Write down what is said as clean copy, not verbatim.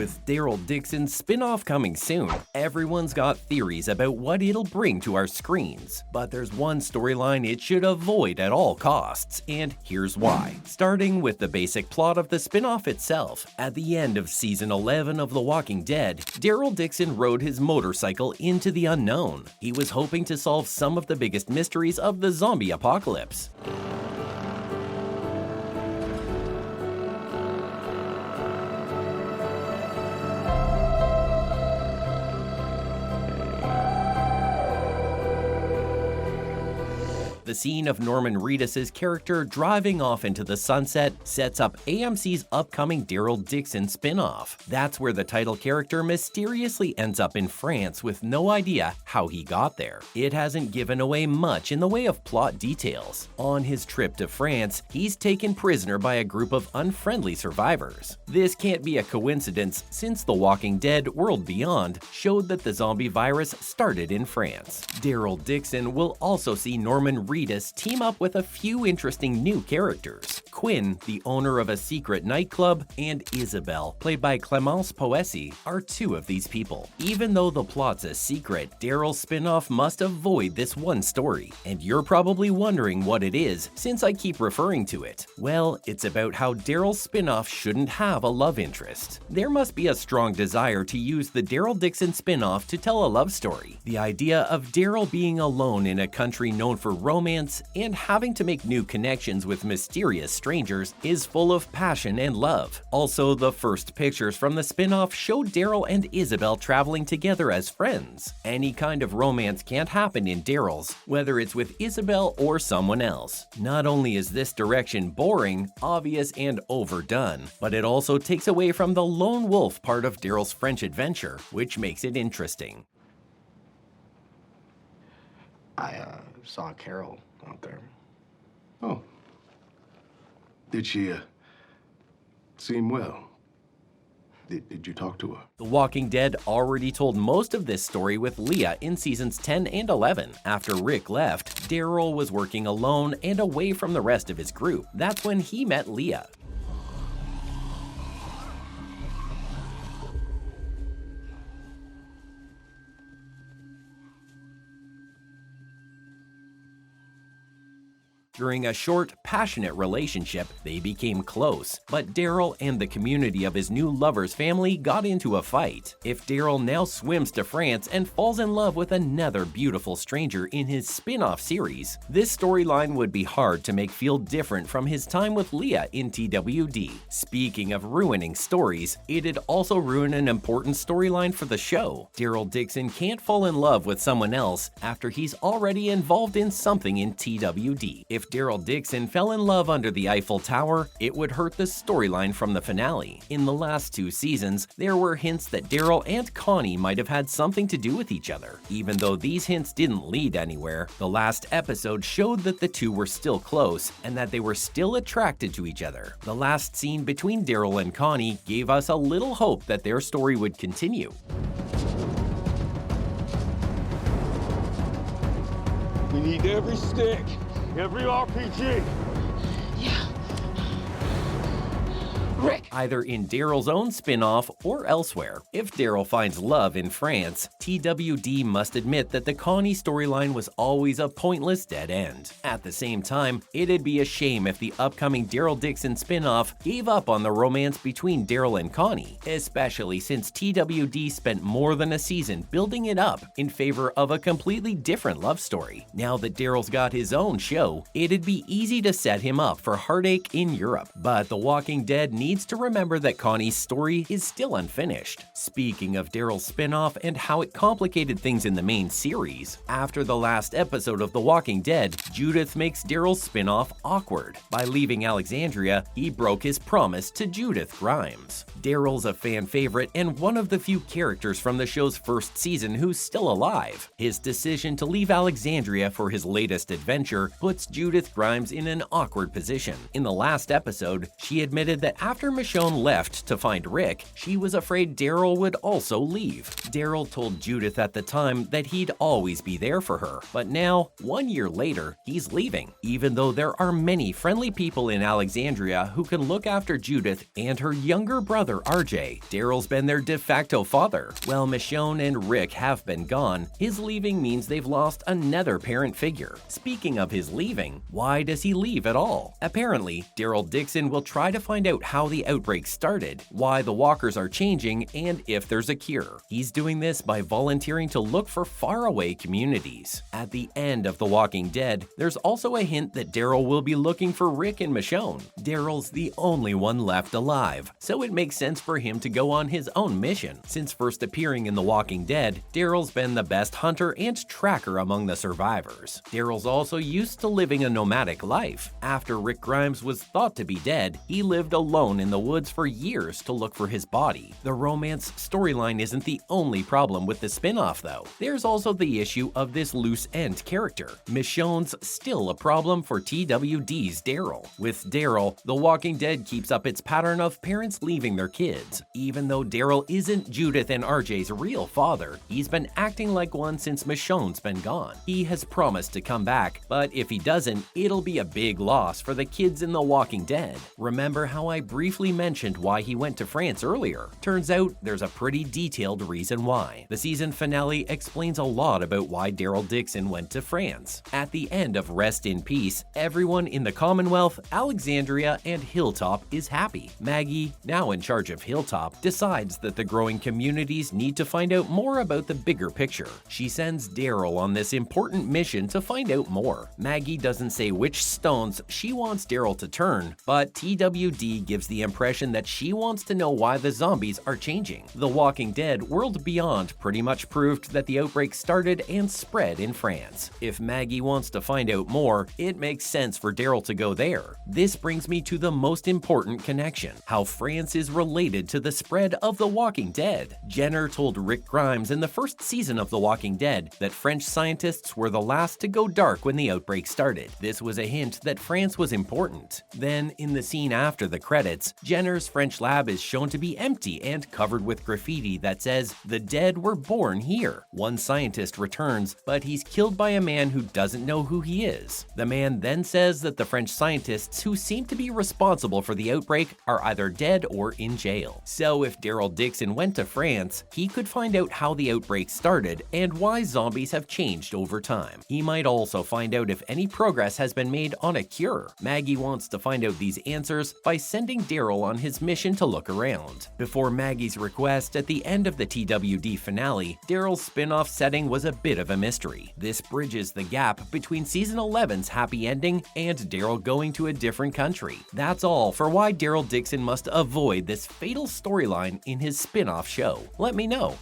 With Daryl Dixon's spin-off coming soon, everyone's got theories about what it'll bring to our screens. But there's one storyline it should avoid at all costs, and here's why. Starting with the basic plot of the spin-off itself, at the end of season 11 of The Walking Dead, Daryl Dixon rode his motorcycle into the unknown. He was hoping to solve some of the biggest mysteries of the zombie apocalypse. The scene of Norman Reedus' character driving off into the sunset sets up AMC's upcoming Daryl Dixon spin-off. That's where the title character mysteriously ends up in France with no idea how he got there. It hasn't given away much in the way of plot details. On his trip to France, he's taken prisoner by a group of unfriendly survivors. This can't be a coincidence since The Walking Dead World Beyond showed that the zombie virus started in France. Daryl Dixon will also see Norman Reedus team up with a few interesting new characters. Quinn, the owner of a secret nightclub, and Isabelle, played by Clémence Poésy, are two of these people. Even though the plot's a secret, Daryl's spin-off must avoid this one story, and you're probably wondering what it is since I keep referring to it. Well, it's about how Daryl's spin-off shouldn't have a love interest. There must be a strong desire to use the Daryl Dixon spin-off to tell a love story. The idea of Daryl being alone in a country known for romance and having to make new connections with mysterious strangers is full of passion and love. Also, the first pictures from the spin-off show Daryl and Isabelle traveling together as friends. Any kind of romance can't happen in Daryl's, whether it's with Isabelle or someone else. Not only is this direction boring, obvious, and overdone, but it also takes away from the lone wolf part of Daryl's French adventure, which makes it interesting. I saw Carol out there. Oh. Did she, seem well? Did you talk to her? The Walking Dead already told most of this story with Leah in seasons 10 and 11. After Rick left, Daryl was working alone and away from the rest of his group. That's when he met Leah. During a short, passionate relationship, they became close, but Daryl and the community of his new lover's family got into a fight. If Daryl now swims to France and falls in love with another beautiful stranger in his spin-off series, this storyline would be hard to make feel different from his time with Leah in TWD. Speaking of ruining stories, it'd also ruin an important storyline for the show. Daryl Dixon can't fall in love with someone else after he's already involved in something in TWD. If Daryl Dixon fell in love under the Eiffel Tower, it would hurt the storyline from the finale. In the last two seasons, there were hints that Daryl and Connie might have had something to do with each other. Even though these hints didn't lead anywhere, the last episode showed that the two were still close and that they were still attracted to each other. The last scene between Daryl and Connie gave us a little hope that their story would continue. We need every stick. Every RPG! Yeah. Rick! Either in Daryl's own spin-off or elsewhere. If Daryl finds love in France, TWD must admit that the Connie storyline was always a pointless dead end. At the same time, it'd be a shame if the upcoming Daryl Dixon spin-off gave up on the romance between Daryl and Connie, especially since TWD spent more than a season building it up in favor of a completely different love story. Now that Daryl's got his own show, it'd be easy to set him up for heartache in Europe, but The Walking Dead needs to remember that Connie's story is still unfinished. Speaking of Daryl's spin-off and how it complicated things in the main series, after the last episode of The Walking Dead, Judith makes Daryl's spin-off awkward. By leaving Alexandria, he broke his promise to Judith Grimes. Daryl's a fan favorite and one of the few characters from the show's first season who's still alive. His decision to leave Alexandria for his latest adventure puts Judith Grimes in an awkward position. In the last episode, she admitted that after after Michonne left to find Rick, she was afraid Daryl would also leave. Daryl told Judith at the time that he'd always be there for her, but now, 1 year later, he's leaving. Even though there are many friendly people in Alexandria who can look after Judith and her younger brother RJ, Daryl's been their de facto father. While Michonne and Rick have been gone, his leaving means they've lost another parent figure. Speaking of his leaving, why does he leave at all? Apparently, Daryl Dixon will try to find out how the outbreak started, why the walkers are changing, and if there's a cure. He's doing this by volunteering to look for faraway communities. At the end of The Walking Dead, there's also a hint that Daryl will be looking for Rick and Michonne. Daryl's the only one left alive, so it makes sense for him to go on his own mission. Since first appearing in The Walking Dead, Daryl's been the best hunter and tracker among the survivors. Daryl's also used to living a nomadic life. After Rick Grimes was thought to be dead, he lived alone in the woods for years to look for his body. The romance storyline isn't the only problem with the spin-off though. There's also the issue of this loose end character. Michonne's still a problem for TWD's Daryl. With Daryl, The Walking Dead keeps up its pattern of parents leaving their kids. Even though Daryl isn't Judith and RJ's real father, he's been acting like one since Michonne's been gone. He has promised to come back, but if he doesn't, it'll be a big loss for the kids in The Walking Dead. Remember how I briefly mentioned why he went to France earlier? Turns out there's a pretty detailed reason why. The season finale explains a lot about why Daryl Dixon went to France. At the end of Rest in Peace, everyone in the Commonwealth, Alexandria, and Hilltop is happy. Maggie, now in charge of Hilltop, decides that the growing communities need to find out more about the bigger picture. She sends Daryl on this important mission to find out more. Maggie doesn't say which stones she wants Daryl to turn, but TWD gives the impression that she wants to know why the zombies are changing. The Walking Dead World Beyond pretty much proved that the outbreak started and spread in France. If Maggie wants to find out more, it makes sense for Daryl to go there. This brings me to the most important connection: how France is related to the spread of The Walking Dead. Jenner told Rick Grimes in the first season of The Walking Dead that French scientists were the last to go dark when the outbreak started. This was a hint that France was important. Then, in the scene after the credits, Jenner's French lab is shown to be empty and covered with graffiti that says, "The dead were born here." One scientist returns, but he's killed by a man who doesn't know who he is. The man then says that the French scientists who seem to be responsible for the outbreak are either dead or in jail. So if Daryl Dixon went to France, he could find out how the outbreak started and why zombies have changed over time. He might also find out if any progress has been made on a cure. Maggie wants to find out these answers by sending Daryl on his mission to look around. Before Maggie's request at the end of the TWD finale, Daryl's spin-off setting was a bit of a mystery. This bridges the gap between season 11's happy ending and Daryl going to a different country. That's all for why Daryl Dixon must avoid this fatal storyline in his spin-off show. Let me know.